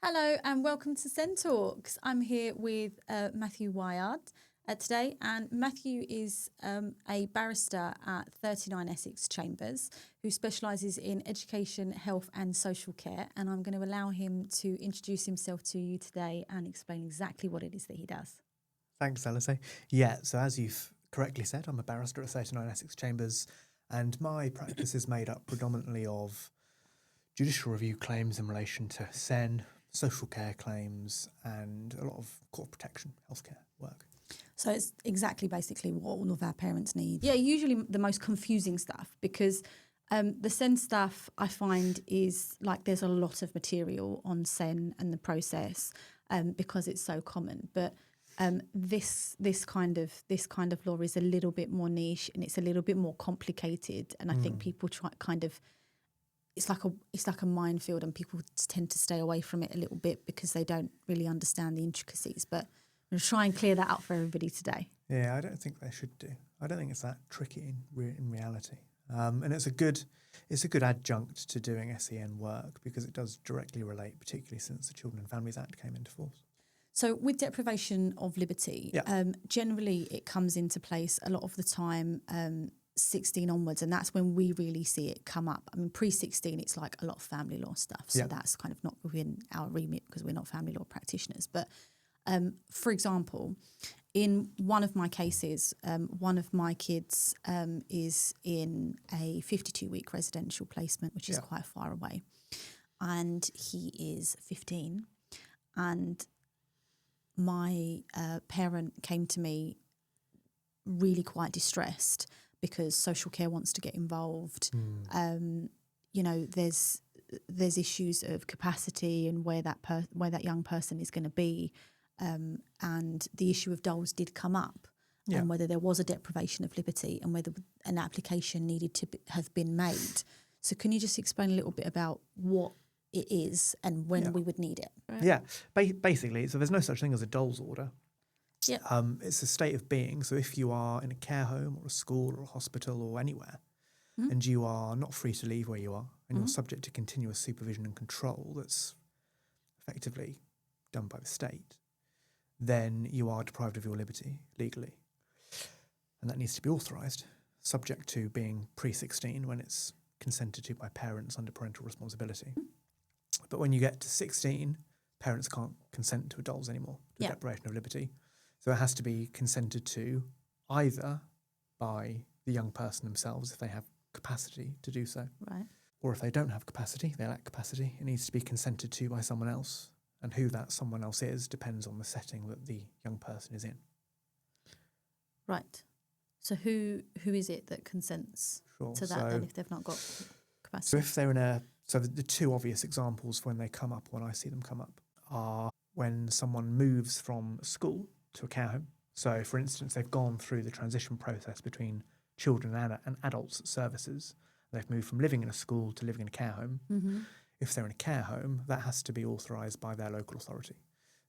Hello and welcome to SEN Talks. I'm here with Matthew Wyard today, and Matthew is a barrister at 39 Essex Chambers who specialises in education, health and social care, and I'm going to allow him to introduce himself to you today and explain exactly what it is that he does. Thanks, Salise. Yeah, so as you've correctly said, I'm a barrister at 39 Essex Chambers, and my practice is made up predominantly of judicial review claims in relation to SEN, social care claims, and a lot of court protection, healthcare work. So it's exactly basically what all of our parents need. Yeah, usually the most confusing stuff, because the SEN stuff I find is like there's a lot of material on SEN and the process because it's so common. But this kind of law is a little bit more niche and it's a little bit more complicated. And I think people try it's like a minefield, and people tend to stay away from it a little bit because they don't really understand the intricacies. But I'm going to try and clear that up for everybody today. Yeah, I don't think they should do. I don't think it's that tricky in reality. And it's a good adjunct to doing SEN work because it does directly relate, particularly since the Children and Families Act came into force. So with deprivation of liberty, generally it comes into place a lot of the time 16 onwards, and that's when we really see it come up. I mean, pre-16, it's like a lot of family law stuff, so that's kind of not within our remit because we're not family law practitioners. But for example, in one of my cases, one of my kids is in a 52-week residential placement, which is quite far away, and he is 15, and my parent came to me really quite distressed because social care wants to get involved. You know, there's issues of capacity and where that young person is going to be, and the issue of doles did come up, and whether there was a deprivation of liberty and whether an application needed to have been made. So can you just explain a little bit about what it is and when we would need it? Right? Yeah, basically, so there's no such thing as a doles order. Yeah. It's a state of being. So if you are in a care home or a school or a hospital or anywhere, and you are not free to leave where you are, and you're subject to continuous supervision and control that's effectively done by the state, then you are deprived of your liberty legally. And that needs to be authorised, subject to being pre-16 when it's consented to by parents under parental responsibility. But when you get to 16, parents can't consent to doles anymore, to deprivation of liberty. So it has to be consented to either by the young person themselves if they have capacity to do so. Right. Or if they don't have capacity, they lack capacity, it needs to be consented to by someone else. And who that someone else is depends on the setting that the young person is in. Right. So who is it that consents to that then if they've not got capacity? So if they're in so the two obvious examples when they come up, when I see them come up, are when someone moves from school to a care home. So, for instance, they've gone through the transition process between children and adults services. They've moved from living in a school to living in a care home. If they're in a care home, that has to be authorised by their local authority.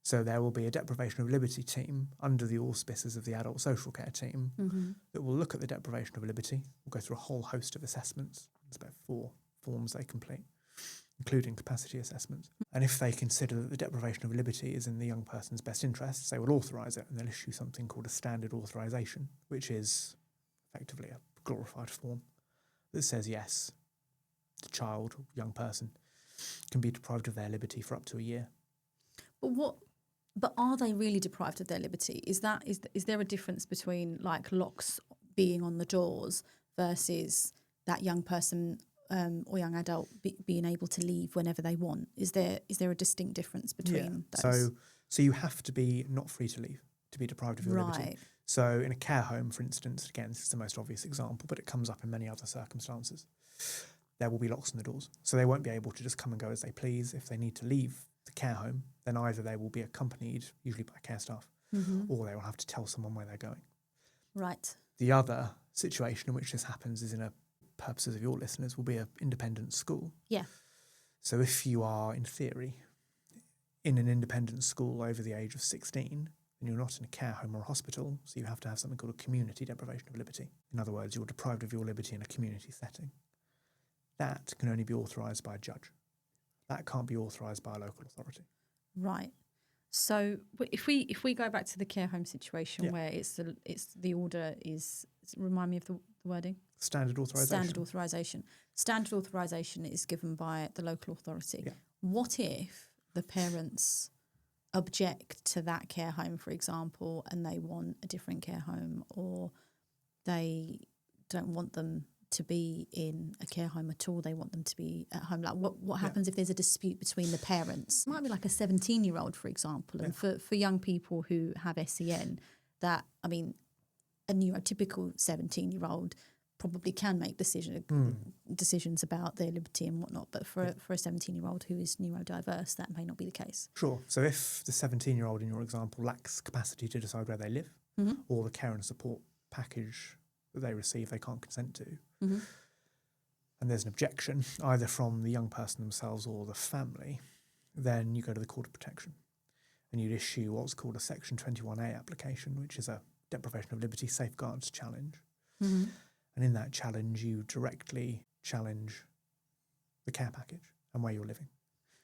So there will be a deprivation of liberty team under the auspices of the adult social care team that will look at the deprivation of liberty. We'll go through a whole host of assessments. There's about 4 forms they complete, including capacity assessments. And if they consider that the deprivation of liberty is in the young person's best interests, they will authorise it, and they'll issue something called a standard authorisation, which is effectively a glorified form that says, yes, the child or young person can be deprived of their liberty for up to a year. But are they really deprived of their liberty? Is there a difference between like locks being on the doors versus that young person or young adult being able to leave whenever they want? Is there a distinct difference between those? So you have to be not free to leave to be deprived of your liberty. So in a care home, for instance, again, this is the most obvious example, but it comes up in many other circumstances. There will be locks on the doors. So they won't be able to just come and go as they please. If they need to leave the care home, then either they will be accompanied, usually by care staff, or they will have to tell someone where they're going. Right. The other situation in which this happens is purposes of your listeners, will be an independent school. Yeah. So if you are, in theory, in an independent school over the age of 16, then you're not in a care home or a hospital, so you have to have something called a community deprivation of liberty. In other words, you're deprived of your liberty in a community setting. That can only be authorised by a judge. That can't be authorised by a local authority. Right. So if we go back to the care home situation where it's the order is, remind me of the wording? Standard authorisation. Standard authorisation. Standard authorisation is given by the local authority. Yeah. What if the parents object to that care home, for example, and they want a different care home, or they don't want them to be in a care home at all, they want them to be at home? Like what happens if there's a dispute between the parents? It might be like a 17-year-old, for example, and for young people who have SEN, that, I mean, a neurotypical 17-year-old probably can make decisions about their liberty and whatnot, but for a 17-year-old who is neurodiverse, that may not be the case. Sure. So if the 17-year-old in your example lacks capacity to decide where they live, or the care and support package that they receive they can't consent to, and there's an objection either from the young person themselves or the family, then you go to the Court of Protection and you'd issue what's called a Section 21A application, which is a deprivation of liberty safeguards challenge. And in that challenge, you directly challenge the care package and where you're living.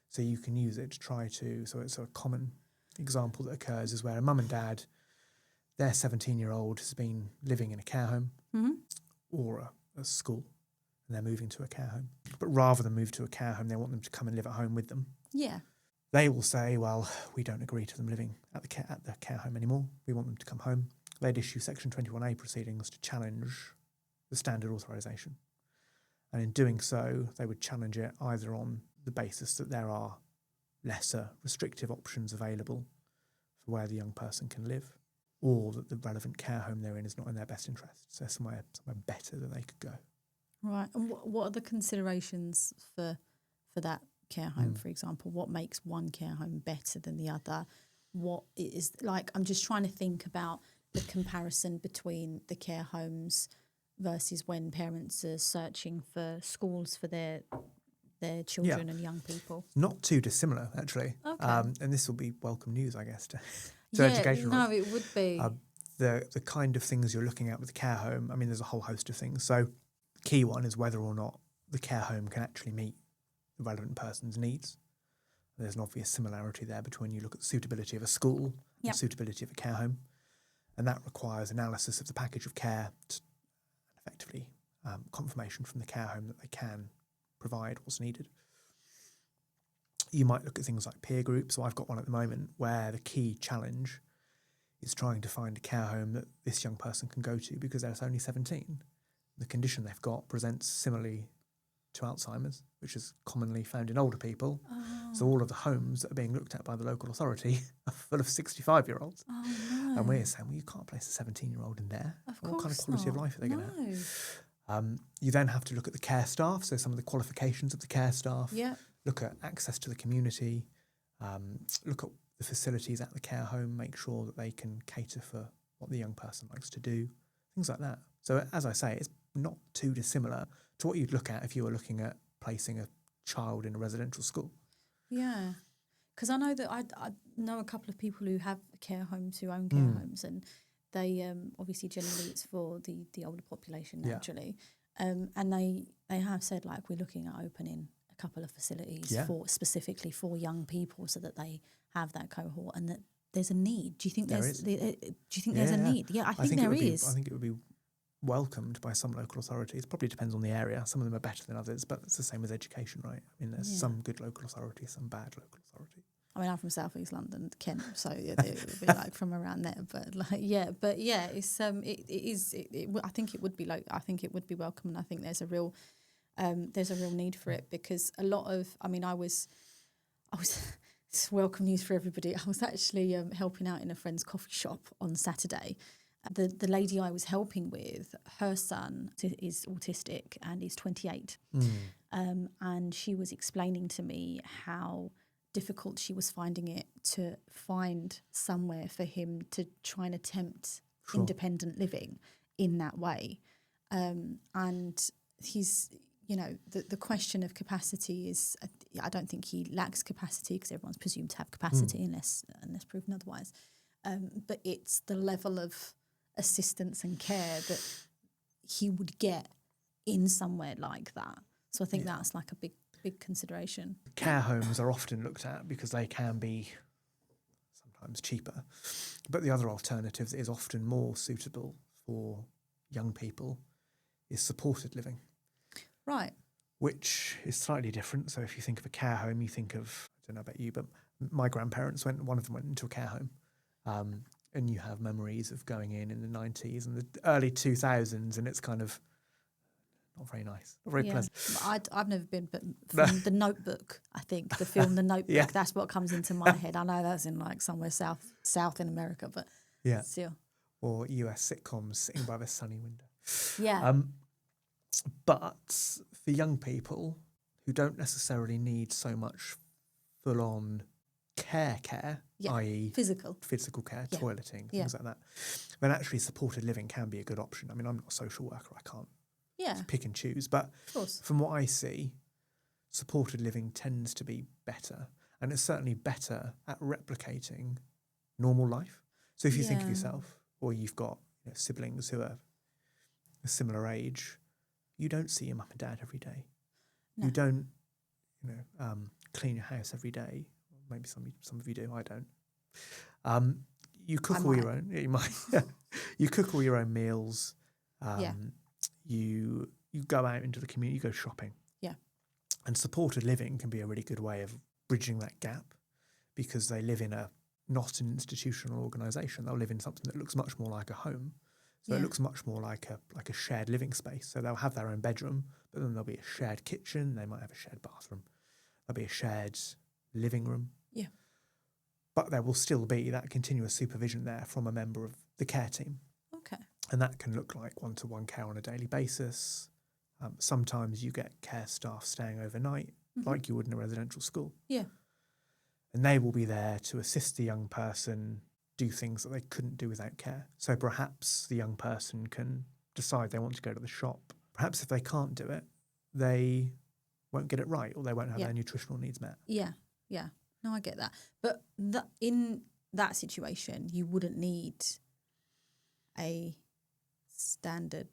So you can use it to try to, so it's a common example that occurs is where a mum and dad, their 17-year-old has been living in a care home or a school, and they're moving to a care home. But rather than move to a care home, they want them to come and live at home with them. Yeah. They will say, well, we don't agree to them living at the care home anymore. We want them to come home. They'd issue Section 21A proceedings to challenge the standard authorisation. And in doing so, they would challenge it either on the basis that there are lesser restrictive options available for where the young person can live, or that the relevant care home they're in is not in their best interest. So somewhere better that they could go. Right. And what are the considerations for that care home, for example? What makes one care home better than the other? What is, like, I'm just trying to think about the comparison between the care homes versus when parents are searching for schools for their children and young people. Not too dissimilar, actually. Okay. And this will be welcome news, I guess, to education. No, it would be. The kind of things you're looking at with the care home, I mean, there's a whole host of things. So the key one is whether or not the care home can actually meet the relevant person's needs. There's an obvious similarity there between you look at the suitability of a school and suitability of a care home. And that requires analysis of the package of care, effectively confirmation from the care home that they can provide what's needed. You might look at things like peer groups. So I've got one at the moment where the key challenge is trying to find a care home that this young person can go to because they're only 17. The condition they've got presents similarly to Alzheimer's, which is commonly found in older people. So all of the homes that are being looked at by the local authority are full of 65-year-olds. Oh, no. And we're saying, well, you can't place a 17-year-old in there. What kind of quality of life are they going to have? You then have to look at the care staff, so some of the qualifications of the care staff. Yeah. Look at access to the community. Look at the facilities at the care home, make sure that they can cater for what the young person likes to do, things like that. So as I say, it's not too dissimilar to what you'd look at if you were looking at placing a child in a residential school. Yeah, because I know that I know a couple of people who have care homes, who own care homes, and they obviously generally it's for the older population naturally, and they have said, like, we're looking at opening a couple of facilities for specifically for young people so that they have that cohort and that there's a need. Do you think there's a need? Yeah, I think there is. I think it would be welcomed by some local authorities. Probably depends on the area. Some of them are better than others, but it's the same as education, right? I mean, there's some good local authorities, some bad local authorities. I mean, I'm from South East London, Kent, so it would be like from around there. But it's I think it would be I think it would be welcome, and I think there's a real need for it, because a lot of, I mean, I was it's welcome news for everybody. I was actually helping out in a friend's coffee shop on Saturday. The lady I was helping with, her son is autistic and is 28. And she was explaining to me how difficult she was finding it to find somewhere for him to try and attempt independent living in that way. And he's, the question of capacity is, I don't think he lacks capacity, because everyone's presumed to have capacity unless proven otherwise. But it's the level of assistance and care that he would get in somewhere like that. So I think that's like a big consideration. Care homes are often looked at because they can be times cheaper. But the other alternative that is often more suitable for young people is supported living. Right. Which is slightly different. So if you think of a care home, you think of, I don't know about you, but my grandparents one of them went into a care home. And you have memories of going in the 90s and the early 2000s, and it's kind of not very nice, not very pleasant. I've never been, but from The Notebook, I think, the film The Notebook, that's what comes into my head. I know that's in like somewhere south in America, but still. Or US sitcoms sitting by the sunny window. Yeah. But for young people who don't necessarily need so much full-on care, i.e. physical care, toileting, things like that, then actually supported living can be a good option. I mean, I'm not a social worker, I can't pick and choose, but from what I see, supported living tends to be better, and it's certainly better at replicating normal life. So if you think of yourself, or you've got siblings who are a similar age, you don't see your mum and dad every day. No. You don't, clean your house every day. Maybe some of you do. I don't. You cook all your own. You might. You cook all your own meals. You go out into the community. You go shopping. Yeah. And supported living can be a really good way of bridging that gap, because they live in not an institutional organisation. They'll live in something that looks much more like a home. So it looks much more like a shared living space. So they'll have their own bedroom, but then there'll be a shared kitchen. They might have a shared bathroom. There'll be a shared living room. Yeah. But there will still be that continuous supervision there from a member of the care team. Okay. And that can look like one-to-one care on a daily basis. Sometimes you get care staff staying overnight, like you would in a residential school. Yeah. And they will be there to assist the young person do things that they couldn't do without care. So perhaps the young person can decide they want to go to the shop. Perhaps if they can't do it, they won't get it right, or they won't have their nutritional needs met. Yeah, yeah. No, I get that. But in that situation, you wouldn't need a standard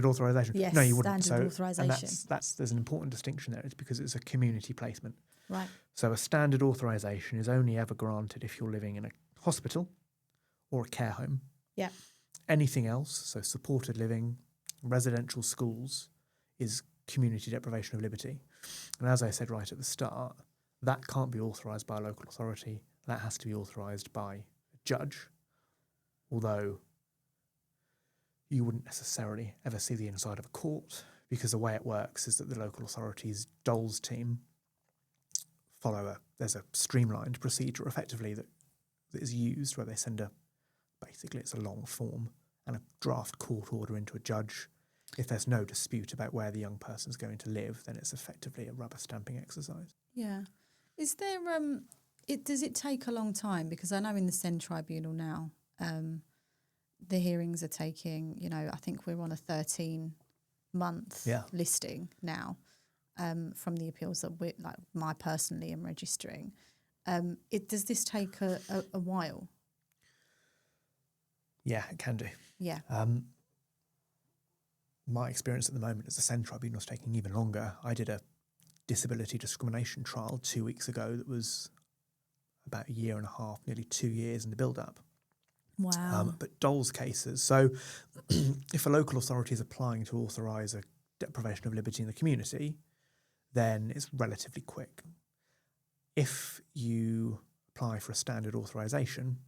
authorisation. Yes, no, you wouldn't. Standard authorisation. And there's an important distinction there. It's because it's a community placement. Right. So a standard authorisation is only ever granted if you're living in a hospital or a care home. Yeah. Anything else, so supported living, residential schools, is community deprivation of liberty. And as I said right at the start, that can't be authorised by a local authority. That has to be authorised by a judge, although you wouldn't necessarily ever see the inside of a court, because the way it works is that the local authority's DOLS team there's a streamlined procedure effectively that is used, where they send basically it's a long form and a draft court order into a judge. If there's no dispute about where the young person's going to live, then it's effectively a rubber stamping exercise. Yeah. Is there, does it take a long time? Because I know in the SEN tribunal now, the hearings are taking, I think we're on a 13-month listing now from the appeals that I personally am registering. Does this take a while? Yeah, it can do. Yeah. My experience at the moment is the SEN tribunal is taking even longer. I did a disability discrimination trial 2 weeks ago that was about a year and a half, nearly 2 years in the build-up. Wow. But DOLS cases, so if a local authority is applying to authorise a deprivation of liberty in the community, then it's relatively quick. If you apply for a standard authorisation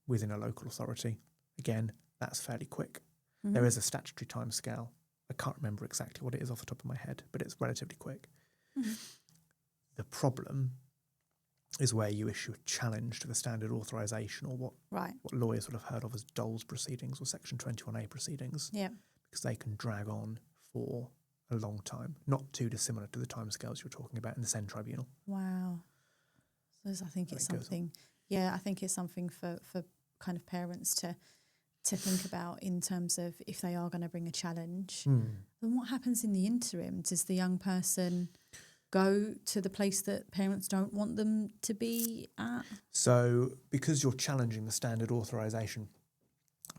within a local authority, again, that's fairly quick. Mm-hmm. There is a statutory timescale. I can't remember exactly what it is off the top of my head, but it's relatively quick. Mm-hmm. The problem is where you issue a challenge to the standard authorisation, or what lawyers will have heard of as DOLS proceedings or Section 21A proceedings, because they can drag on for a long time, not too dissimilar to the timescales you're talking about in the SEN tribunal. Wow. So I think it's something, I think it's something for kind of parents to think about in terms of if they are going to bring a challenge. Then what happens in the interim? Does the young person go to the place that parents don't want them to be at? So because you're challenging the standard authorisation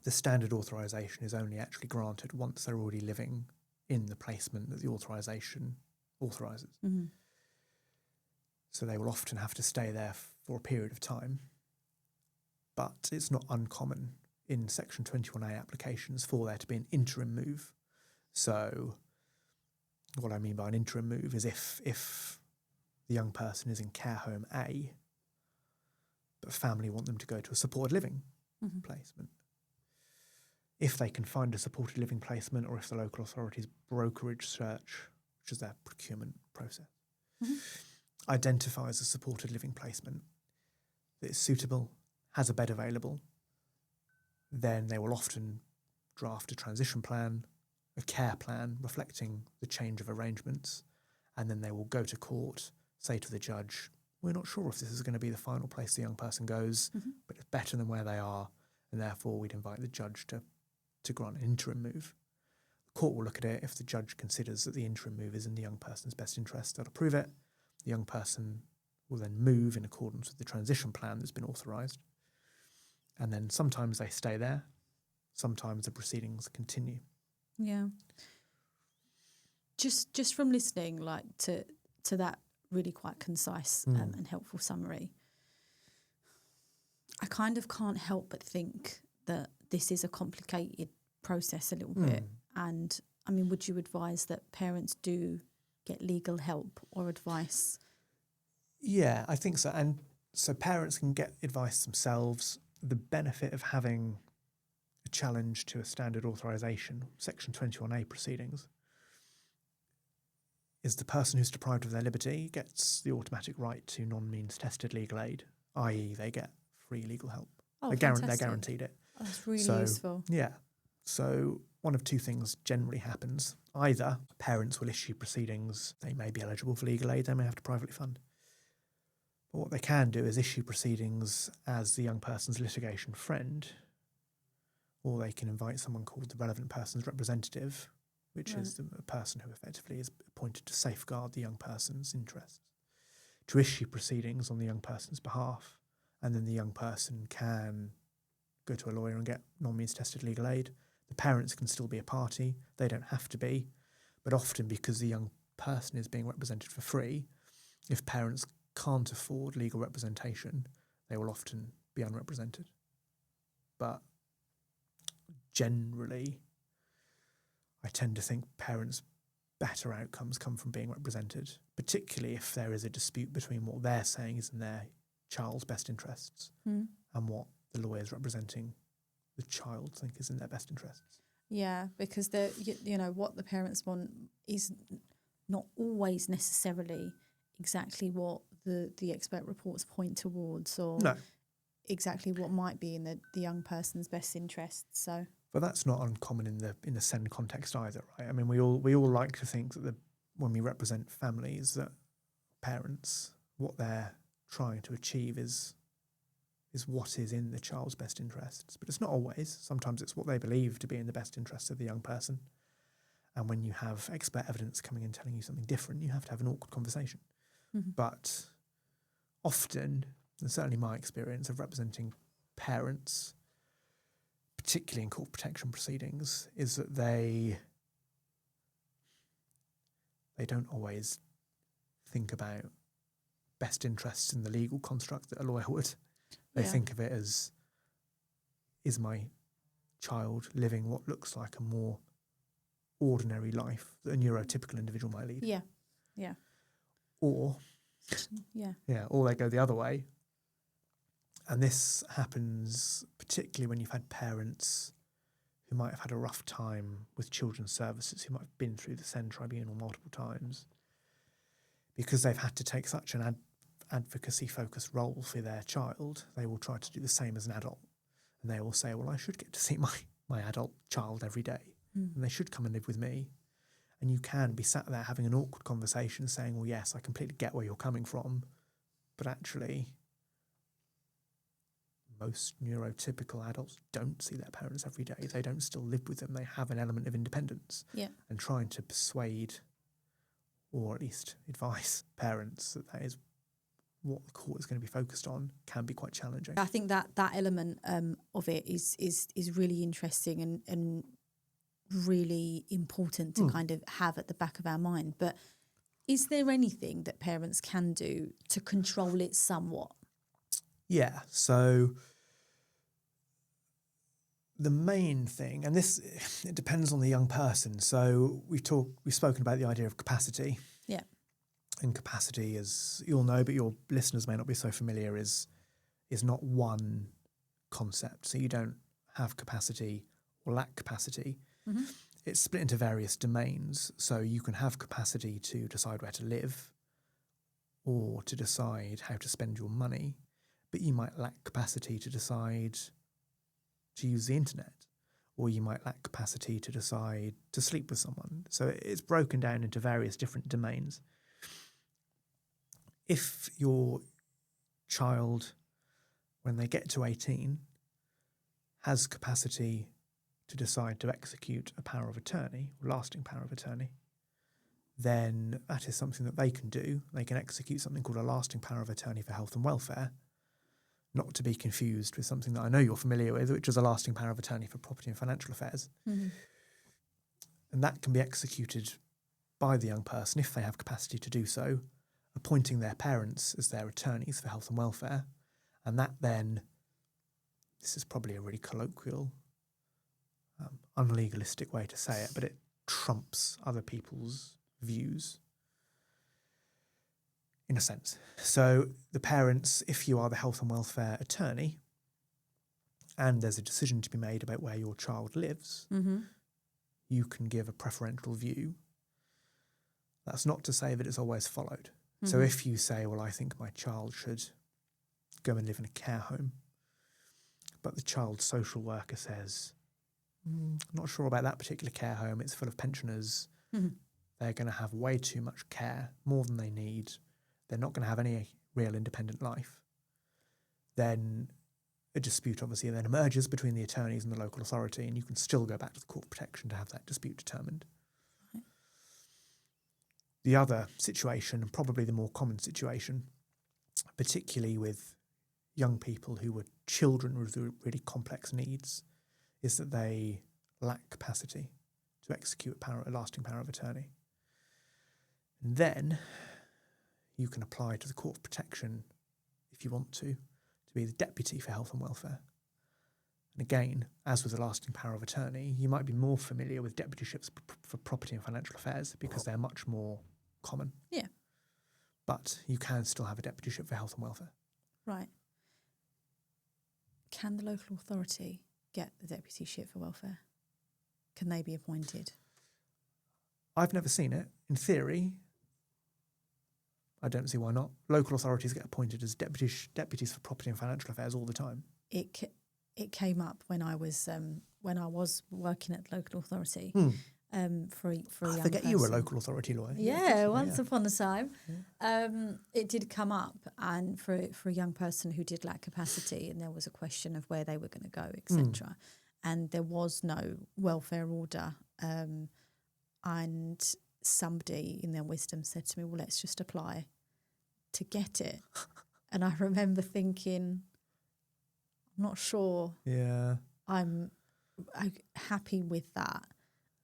is only actually granted once they're already living in the placement that the authorisation authorises. Mm-hmm. So they will often have to stay there for a period of time. but it's not uncommon in Section 21A applications for there to be an interim move. So what I mean by an interim move is if the young person is in care home A, but family want them to go to a supported living placement. If they can find a supported living placement, or if the local authority's brokerage search, which is their procurement process, identifies a supported living placement that is suitable, has a bed available, then they will often draft a transition plan, a care plan reflecting the change of arrangements, and then they will go to court, say to the judge, we're not sure if this is going to be the final place the young person goes, but it's better than where they are, and therefore we'd invite the judge to grant an interim move. The court will look at it. If the judge considers that the interim move is in the young person's best interest, they'll approve it. The young person will then move in accordance with the transition plan that's been authorised. And then sometimes they stay there, sometimes the proceedings continue. Yeah. Just from listening, like to that really quite concise and helpful summary, I kind of can't help but think that this is a complicated process a little bit. And I mean, would you advise that parents do get legal help or advice? Yeah, I think so. And so parents can get advice themselves. The benefit of having a challenge to a standard authorisation, Section 21A proceedings, is the person who's deprived of their liberty gets the automatic right to non-means tested legal aid, i.e. they get free legal help. They're guaranteed it. Oh, that's really useful. Yeah. So one of two things generally happens. Either parents will issue proceedings, they may be eligible for legal aid, they may have to privately fund. But what they can do is issue proceedings as the young person's litigation friend, or they can invite someone called the relevant person's representative, which is the person who effectively is appointed to safeguard the young person's interests, to issue proceedings on the young person's behalf. And then the young person can go to a lawyer and get non-means tested legal aid. The parents can still be a party. They don't have to be. But often, because the young person is being represented for free, if parents can't afford legal representation, they will often be unrepresented. But generally, I tend to think parents' better outcomes come from being represented, particularly if there is a dispute between what they're saying is in their child's best interests and what the lawyers representing the child think is in their best interests. Yeah, because what the parents want is not always necessarily exactly what the expert reports point towards, or exactly what might be in the young person's best interests. So, but that's not uncommon in the SEN context either, right? I mean, we all like to think that when we represent families, that parents, what they're trying to achieve is what is in the child's best interests. But it's not always. Sometimes it's what they believe to be in the best interests of the young person. And when you have expert evidence coming in telling you something different, you have to have an awkward conversation. But often, and certainly my experience of representing parents, particularly in court protection proceedings, is that they don't always think about best interests in the legal construct that a lawyer would. They think of it as, is my child living what looks like a more ordinary life that a neurotypical individual might lead? Yeah. Or they go the other way. And this happens particularly when you've had parents who might have had a rough time with children's services, who might have been through the SEN tribunal multiple times, because they've had to take such an advocacy-focused role for their child. They will try to do the same as an adult. And they will say, well, I should get to see my adult child every day. And they should come and live with me. And you can be sat there having an awkward conversation saying, well, yes, I completely get where you're coming from, but actually most neurotypical adults don't see their parents every day. They don't still live with them. They have an element of independence. And trying to persuade, or at least advise parents that is what the court is going to be focused on can be quite challenging. I think that element of it is really interesting and really important to kind of have at the back of our mind. But is there anything that parents can do to control it somewhat? Yeah, so the main thing, and it depends on the young person. So we've spoken about the idea of capacity. Yeah. And capacity, as you'll know, but your listeners may not be so familiar, is not one concept. So you don't have capacity or lack capacity. Mm-hmm. It's split into various domains. So you can have capacity to decide where to live or to decide how to spend your money, but you might lack capacity to decide to use the internet, or you might lack capacity to decide to sleep with someone. So it's broken down into various different domains. If your child, when they get to 18, has capacity to decide to execute a power of attorney, or lasting power of attorney, then that is something that they can do. They can execute something called a lasting power of attorney for health and welfare, not to be confused with something that I know you're familiar with, which is a lasting power of attorney for property and financial affairs. Mm-hmm. And that can be executed by the young person, if they have capacity to do so, appointing their parents as their attorneys for health and welfare. And that then, this is probably a really colloquial, unlegalistic way to say it, but it trumps other people's views, in a sense. So the parents, if you are the health and welfare attorney, and there's a decision to be made about where your child lives, mm-hmm. you can give a preferential view. That's not to say that it's always followed. Mm-hmm. So if you say, well, I think my child should go and live in a care home, but the child's social worker says, I'm not sure about that particular care home, it's full of pensioners, mm-hmm. they're going to have way too much care, more than they need, they're not going to have any real independent life, then a dispute obviously then emerges between the attorneys and the local authority, and you can still go back to the court of protection to have that dispute determined. Right. The other situation, and probably the more common situation, particularly with young people who were children with really complex needs, is that they lack capacity to execute a lasting power of attorney. And then you can apply to the Court of Protection, if you want to be the deputy for health and welfare. And again, as with the lasting power of attorney, you might be more familiar with deputyships for property and financial affairs because they're much more common. Yeah. But you can still have a deputyship for health and welfare. Right. Can the local authority get the deputyship for welfare? Can they be appointed? I've never seen it. In theory, I don't see why not. Local authorities get appointed as deputies for property and financial affairs all the time. It came up when I was working at the local authority for a young person. I forget you were a local authority lawyer. Yeah, once upon a time. Yeah. It did come up, and for a young person who did lack capacity, and there was a question of where they were going to go, etc. And there was no welfare order, and somebody in their wisdom said to me, well, let's just apply to get it. And I remember thinking, I'm not sure I'm happy with that.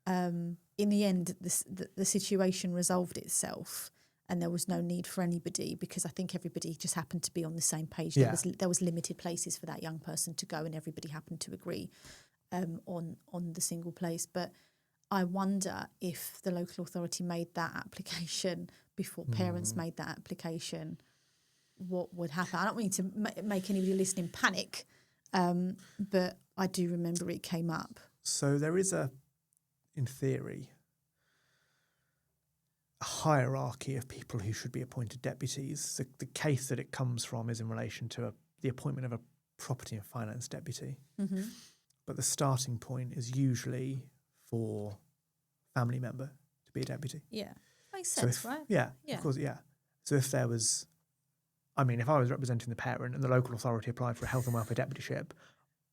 In the end, the situation resolved itself, and there was no need for anybody, because I think everybody just happened to be on the same page. Yeah. There was limited places for that young person to go, and everybody happened to agree on the single place. But I wonder if the local authority made that application before parents made that application, what would happen? I don't mean to make anybody listening panic, but I do remember it came up. So there is in theory, a hierarchy of people who should be appointed deputies. The case that it comes from is in relation to the appointment of a property and finance deputy. Mm-hmm. But the starting point is usually for family member to be a deputy. Yeah. Makes sense, right? Yeah, of course, yeah. So if there was, if I was representing the parent and the local authority applied for a health and welfare deputyship,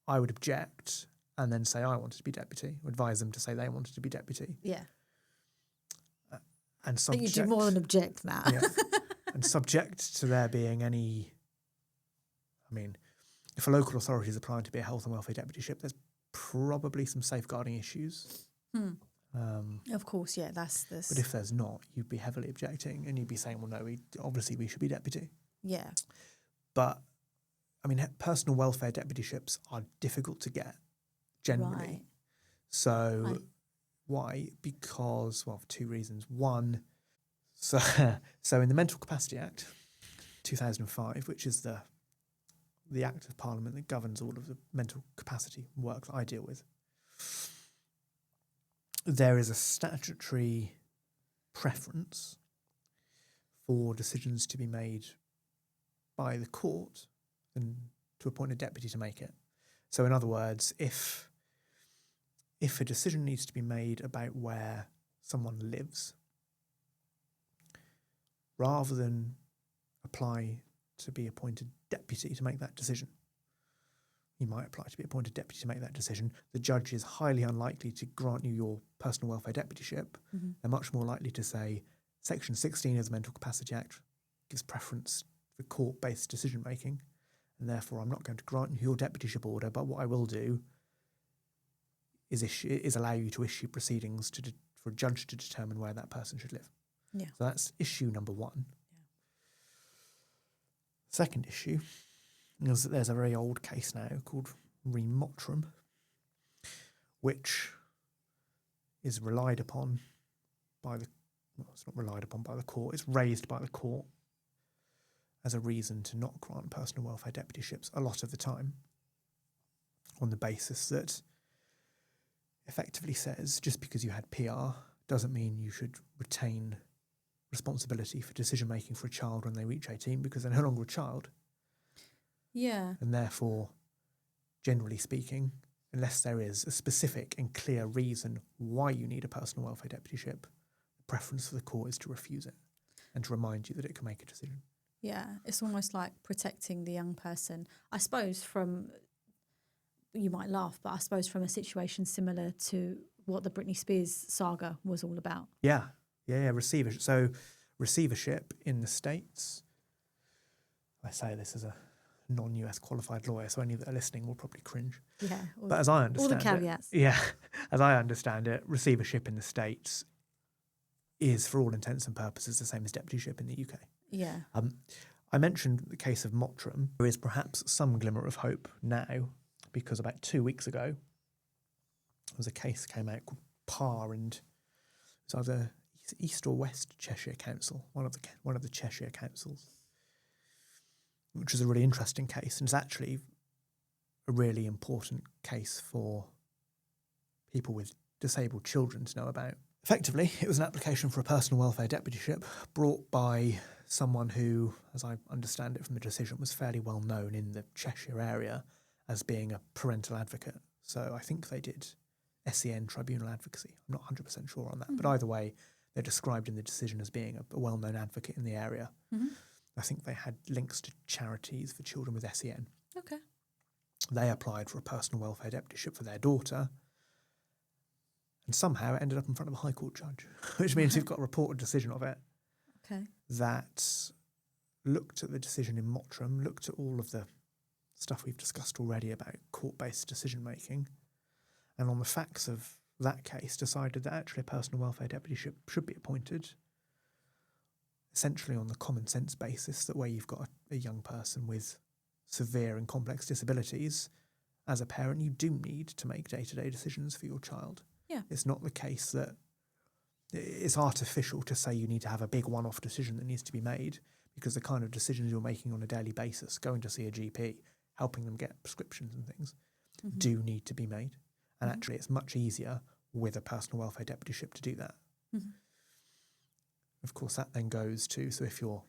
I would object and then say I wanted to be deputy, or advise them to say they wanted to be deputy. Yeah. And subject, but you do more than object that. Yeah. And subject to there being any, if a local authority is applying to be a health and welfare deputyship, there's probably some safeguarding issues. Of course, yeah, that's this. But if there's not, you'd be heavily objecting and you'd be saying, well, no, obviously we should be deputy. Yeah. But, personal welfare deputyships are difficult to get generally. Right. So why? Because, well, for two reasons. One, so in the Mental Capacity Act 2005, which is the Act of Parliament that governs all of the mental capacity work that I deal with, there is a statutory preference for decisions to be made by the court and to appoint a deputy to make it. So in other words, if a decision needs to be made about where someone lives, rather than apply to be appointed deputy to make that decision, you might apply to be appointed deputy to make that decision. The judge is highly unlikely to grant you your personal welfare deputyship. Mm-hmm. They're much more likely to say Section 16 of the Mental Capacity Act gives preference for court-based decision-making, and therefore I'm not going to grant you your deputyship order, but what I will do is allow you to issue proceedings for a judge to determine where that person should live. Yeah. So that's issue number one. Yeah. Second issue is that there's a very old case now called Re Mottram, which is relied upon by the, well, it's not relied upon by the court, it's raised by the court as a reason to not grant personal welfare deputyships a lot of the time, on the basis that effectively says just because you had PR doesn't mean you should retain responsibility for decision making for a child when they reach 18, because they're no longer a child. Yeah. And therefore, generally speaking, unless there is a specific and clear reason why you need a personal welfare deputyship, the preference for the court is to refuse it and to remind you that it can make a decision. Yeah, it's almost like protecting the young person, I suppose, from, you might laugh, but I suppose from a situation similar to what the Britney Spears saga was all about. Yeah. Receivership. So receivership in the States, I say this as a non-US qualified lawyer, so any that are listening will probably cringe. Yeah. But as I understand all the caveats. As I understand it, receivership in the States is, for all intents and purposes, the same as deputyship in the UK. Yeah. I mentioned the case of Mottram. There is perhaps some glimmer of hope now, because about 2 weeks ago, there was a case came out called Parr, and it was either East or West Cheshire Council, one of the Cheshire councils, which was a really interesting case, and it's actually a really important case for people with disabled children to know about. Effectively, it was an application for a personal welfare deputyship brought by someone who, as I understand it from the decision, was fairly well known in the Cheshire area as being a parental advocate. So I think they did SEN tribunal advocacy. I'm not 100% sure on that. Mm-hmm. But either way, they're described in the decision as being a well-known advocate in the area. Mm-hmm. I think they had links to charities for children with SEN. Okay. They applied for a personal welfare deputyship for their daughter, and somehow it ended up in front of a High Court judge, which means we've got a reported decision of it that looked at the decision in Mottram, looked at all of the stuff we've discussed already about court-based decision-making, and on the facts of that case decided that actually a personal welfare deputyship should be appointed, essentially on the common sense basis that where you've got a young person with severe and complex disabilities, as a parent you do need to make day-to-day decisions for your child. Yeah. It's not the case that it's artificial to say you need to have a big one-off decision that needs to be made, because the kind of decisions you're making on a daily basis, going to see a GP, helping them get prescriptions and things, mm-hmm. do need to be made. And mm-hmm. actually it's much easier with a personal welfare deputyship to do that. Mm-hmm. Of course, that then goes to, so if you're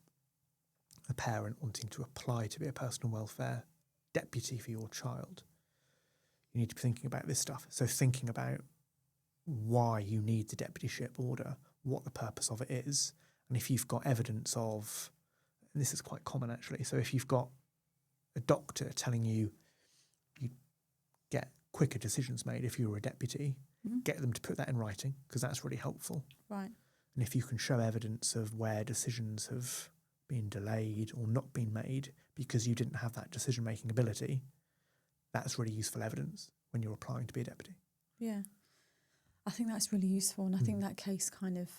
a parent wanting to apply to be a personal welfare deputy for your child, you need to be thinking about this stuff. So thinking about why you need the deputyship order, what the purpose of it is, and if you've got evidence of, and this is quite common actually, so if you've got a doctor telling you you get quicker decisions made if you were a deputy, mm-hmm. get them to put that in writing, because that's really helpful. Right. And if you can show evidence of where decisions have been delayed or not been made because you didn't have that decision-making ability, that's really useful evidence when you're applying to be a deputy. Yeah. I think that's really useful, and I think that case kind of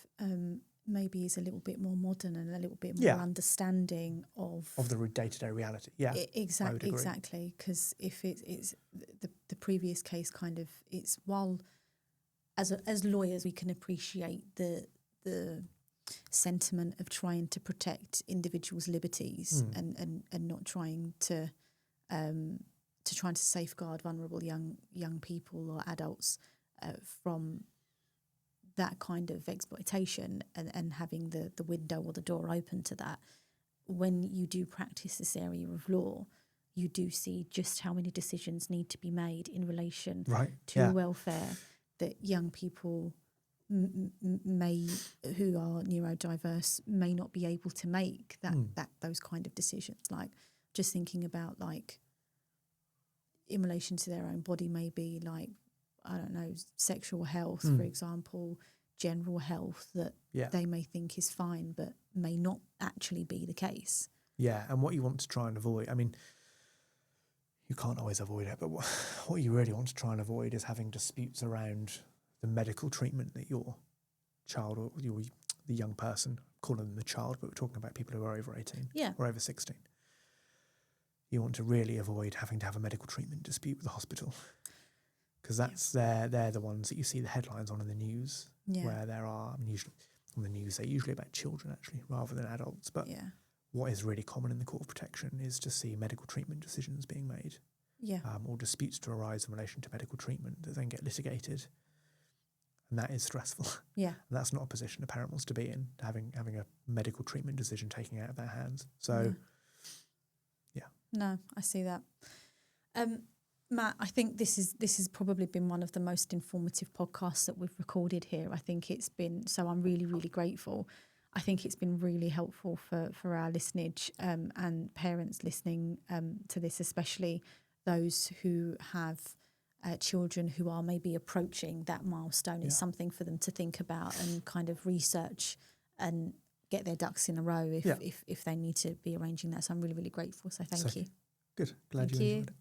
maybe is a little bit more modern and a little bit more understanding of the day-to-day reality. Yeah, exactly. Because if it's the previous case, kind of, it's while as lawyers we can appreciate the sentiment of trying to protect individuals' liberties and not trying to safeguard vulnerable young people or adults from that kind of exploitation and having the window or the door open to that. When you do practice this area of law, you do see just how many decisions need to be made in relation to welfare that young people may, who are neurodiverse, may not be able to make those kind of decisions. Like just thinking about like in relation to their own body, maybe like, I don't know, sexual health, for example, general health that they may think is fine, but may not actually be the case. Yeah, and what you want to try and avoid, I mean, you can't always avoid it, but what you really want to try and avoid is having disputes around the medical treatment that your child or the young person, calling them the child, but we're talking about people who are over 18 or over 16. You want to really avoid having to have a medical treatment dispute with the hospital, because they're the ones that you see the headlines on in the news, where there are, usually on the news, they're usually about children actually rather than adults. But what is really common in the Court of Protection is to see medical treatment decisions being made, or disputes to arise in relation to medical treatment that then get litigated, and that is stressful. Yeah, and that's not a position a parent wants to be in, having a medical treatment decision taken out of their hands. So. No, I see that. Matt, I think this has probably been one of the most informative podcasts that we've recorded here. I think it's been, so I'm really, really grateful. I think it's been really helpful for our listenage and parents listening to this, especially those who have children who are maybe approaching that milestone. It's something for them to think about and kind of research and get their ducks in a row if they need to be arranging that. So I'm really, really grateful. So thank you. Good. Glad you enjoyed it.